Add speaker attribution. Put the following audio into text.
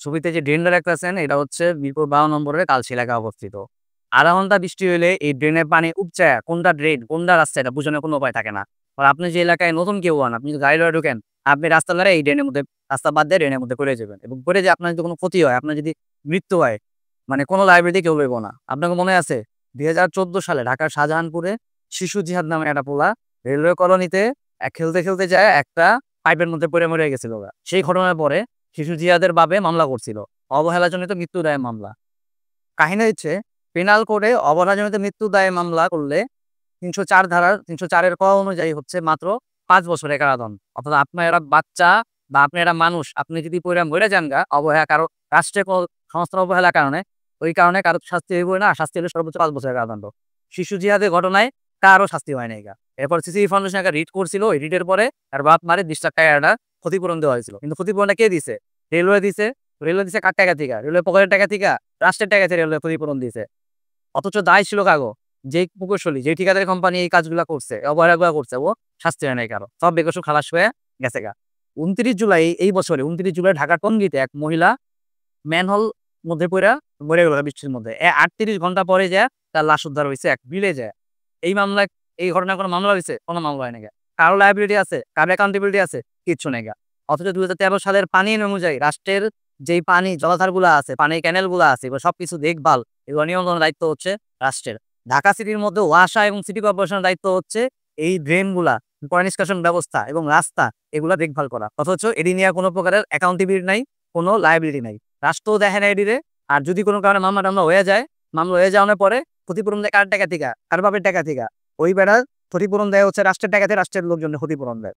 Speaker 1: ছবিতে যে ড্রেনটা দেখতেছেন এটা হচ্ছে মিরপুর 12 নম্বরের কালশী এলাকায় অবস্থিত। আধা ঘন্টা বৃষ্টি হইলে এই ড্রেনের পানি উপচায়া কোনটা ড্রেন, কোনটা রাস্তা এটা বুঝানোর কোনো উপায় থাকে না। আর আপনি যে এলাকায় নতুন কেউ হন, আপনি যদি গাড়ি লয়ে ঢোকেন, আপনি রাস্তা লয়ে এই ড্রেনের মধ্যে রাস্তা বাদ দিয়ে ড্রেনের মধ্যে পড়ে যাবেন। এবং পড়ে যেয়ে আপনার যদি কোনো ক্ষতি হয়, আপনার যদি মৃত্যু হয়, মানে কোনো লায়াবিলিটি কেউ লইব না। আপনাকে মনে আছে ২০১৪ সালে ঢাকার শাহজাহানপুরে শিশু জিহাদ নামে একটা পোলা রেলওয়ে কলোনিতে খেলতে যায় একটা পাইপের মধ্যে পড়ে মরে গেছিল ওরা। সেই ঘটনার পরে শিশু জিহাদের বাপে মামলা করছিল। অবহেলাজনিত মৃত্যু দায়ে মামলা। কাহিনী হচ্ছে পেনাল কোডে অবহেলাজনিত মৃত্যু দায়ে মামলা করলে ৩০৪ এর ক অনুযায়ী হচ্ছে মাত্র ৫ বছরের কারাদণ্ড। অর্থাৎ আপনার একটা বাচ্চা বা আপনি একটা মানুষ, আপনি যদি পইড়া মইরা যান গা অবহেলা কারো রাষ্ট্রের কোনো সংস্থার অবহেলার কারণে, ওই কারণে কারো শাস্তি হইবই না। শাস্তি হলে সর্বোচ্চ ৫ বছরের কারাদণ্ড। শিশু জিহাদের ঘটনায় কারো শাস্তি হয় নাই গা। এরপর সিসিবি ফাউন্ডেশন একটা রিট করছিল। ওই রিটের পরে তার বাপ মারে ২০ লাখ টাকা একটা ক্ষতিপূরণ দেওয়া হয়েছিল। কিন্তু ক্ষতিপূরণটা কে দিছে? রেলওয়ে দিছে। রেলওয়ে দিছে কার টাকা থিকা? রেলওয়ে পকেটের টাকা থিকা? রাষ্ট্রের টাকা থেকে রেলওয়ে ক্ষতিপূরণ দিছে। অথচ দায় ছিল কাগো? যেই প্রকৌশলী, যেই ঠিকাদারি কোম্পানি এই কাজগুলা করছে, অবহেলাগুলা করছে, ও শাস্তি হয় নাই কারো। সব বেকসুর খালাস হয়ে গেছে গা। ২৯ জুলাই এই বছরে ২৯ জুলাই ঢাকার টঙ্গীতে এক মহিলা ম্যানহোল মধ্যে পইড়া মরে গেল বৃষ্টির মধ্যে। ৩৮ ঘন্টা পরে যায়া তার লাশ উদ্ধার হইছে এক বিলে যায়। এই মামলায় এই ঘটনায় কোনো মামলা হইছে? কোনো মামলা হয় নাই গা। কারো লায়াবিলিটি আছে? কারো অ্যাকাউন্টেবিলিটি আছে? কিচ্ছু নাই গা। অথচ ২০১৩ সালের পানি আইন অনুযায়ী রাষ্ট্রের যেই পানি জলাধারগুলা আছে, পানির ক্যানেলগুলা আছে, এগুলো সবকিছু দেখভাল, এগুলো নিয়ন্ত্রণের দায়িত্ব হচ্ছে রাষ্ট্রের। ঢাকা সিটির মধ্যে ওয়াসা এবং সিটি কর্পোরেশনের দায়িত্ব হচ্ছে এই ড্রেনগুলা, পয় নিষ্কাশন ব্যবস্থা এবং রাস্তা এগুলা দেখভাল করা। অথচ এটি নিয়ে কোনো প্রকারের অ্যাকাউন্টেবিলিটি নাই, কোনো লায়াবিলিটি নাই। রাষ্ট্রও দেখে না এটিরে। আর যদি কোনো কারণে মামলা-টামলা হয়ে যায়, মামলা হয়ে যাওয়ার পরে ক্ষতিপূরণ দেয় কার টাকা থিকা? কার বাপের টাকা থিকা? ওই বেড়ার ক্ষতিপূরণ দেয় হচ্ছে রাষ্ট্রের টাকা থেকে, রাষ্ট্রের লোকজনের ক্ষতিপূরণ দেয়।